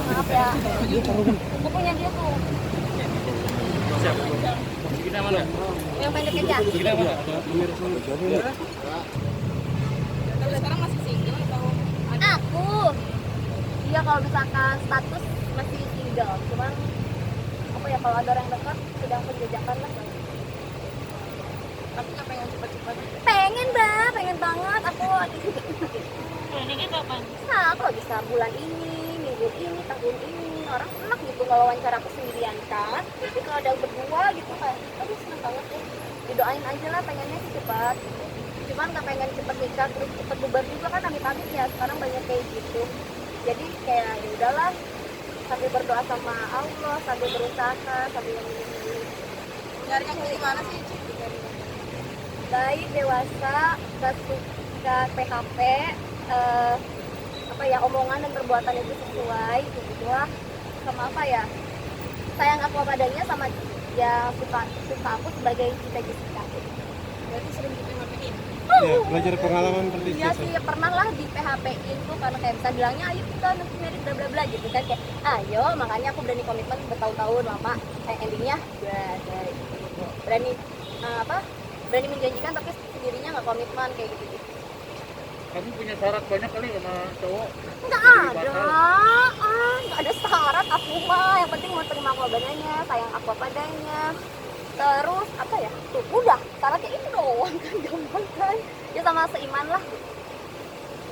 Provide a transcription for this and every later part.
Maaf ya. Bukunya dia tuh. Kita mana? Yang pendek aja. Kita mana? Tapi sekarang masih single atau ada? Aku. Iya kalau misalkan status masih single, cuman apa ya kalau ada orang dekat sedang penjajakan lah. Tapi nggak pengen cepet-cepet. Pengen pengen banget aku. Planningnya kapan? Nah, aku bisa bulan ini, minggu ini, tahun ini. Orang enak gitu kalau wawancara aku sendirian kan. Jadi kalau ada berdua gitu kayak, aduh seneng banget ya. Didoain aja lah pengennya sih cepat. Cuman nggak pengen cepet nikah terus cepet bubar juga kan amit-amit ya. Sekarang banyak kayak gitu. Jadi kayak ya udahlah sambil berdoa sama Allah, sambil berusaha, sambil memilih. Nyarinya kayak gimana sih? Baik, dewasa, gak suka PHP, apa ya omongan dan perbuatan itu sesuai gitu lah. Sama apa ya sayang aku padanya, sama ya suka aku sebagai cita-cita. Berarti sering di PHP-in. Ya, belajar pengalaman seperti itu. Iya sih pernah lah di PHP-in tuh karena kayak bisa bilangnya ayo kita nanti merit bla bla bla gitu kan, kayak ayo, makanya aku berani komitmen bertahun-tahun lama, endingnya udah gitu. Berani berani menjanjikan tapi sendirinya nggak komitmen kayak gitu. Kamu punya syarat banyak kali sama cowok? Nggak ada syarat aku mah, yang penting mau terima aku adanya, sayang aku padanya. Terus apa ya, tuh udah syaratnya itu doang kan, gampang kan ya, sama seiman lah.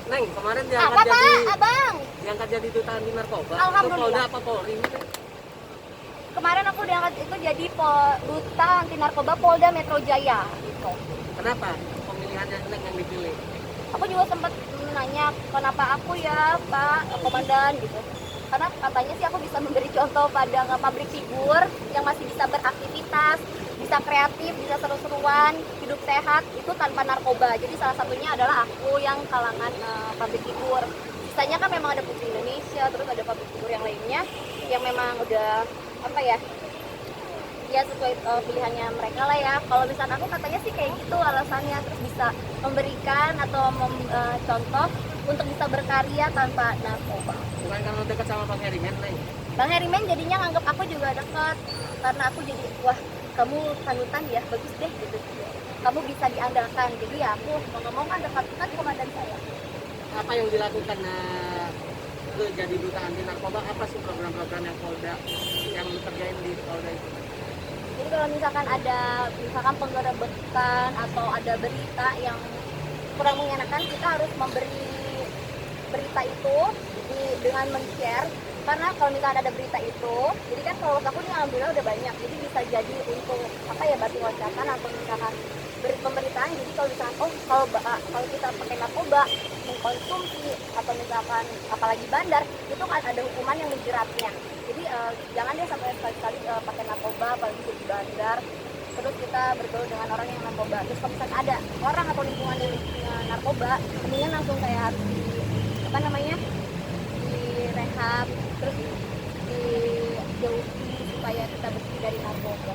Neng, kemarin Apa pak abang? diangkat jadi duta anti narkoba. Alhamdulillah. Polda apa Polri? Kemarin aku diangkat itu jadi duta anti narkoba Polda Metro Jaya gitu. Kenapa pemilihannya Neng yang dipilih? Aku juga sempat nanya kenapa aku ya Pak Komandan gitu, karena katanya sih aku bisa memberi contoh pada pabrik figur yang masih bisa beraktivitas, bisa kreatif, bisa seru-seruan, hidup sehat itu tanpa narkoba. Jadi salah satunya adalah aku yang kalangan pabrik figur. Sisanya kan memang ada Putri Indonesia, terus ada pabrik figur yang lainnya yang memang udah apa ya sesuai pilihannya mereka lah ya. Kalau misalnya aku katanya sih kayak gitu alasannya, terus bisa memberikan atau contoh untuk bisa berkarya tanpa narkoba. Bukan karena dekat sama Bang Herimen, Neng. Bang Herimen jadinya nganggap aku juga dekat karena aku jadi wah kamu panutan ya, bagus deh gitu, kamu bisa diandalkan. Jadi ya aku mau nggak mau kan dekat kan komandan saya. Apa yang dilakukan lu jadi duta anti narkoba? Apa sih program-program yang Polda yang lu kerjain di Polda itu? Jadi kalau misalkan ada penggerebekan atau ada berita yang kurang mengenakan, kita harus memberi berita itu dengan men-share. Karena kalau misalkan ada berita itu, jadi kan kalau aku nih alhamdulillah udah banyak, jadi bisa jadi untuk apa ya, batu loncatan atau misalkan pemberitaan. Jadi kalau misalkan kalau kita pakai narkoba, mengkonsumsi atau misalkan apalagi bandar, itu kan ada hukuman yang menjeratnya. Jadi jangan deh sampai sekali-kali pakai narkoba apalagi di bandar terus kita bergaul dengan orang yang narkoba. Terus kalau misalkan ada orang atau lingkungan yang narkoba, mendingan langsung kayak harus di rehab, terus dijauhi supaya kita bersih dari narkoba.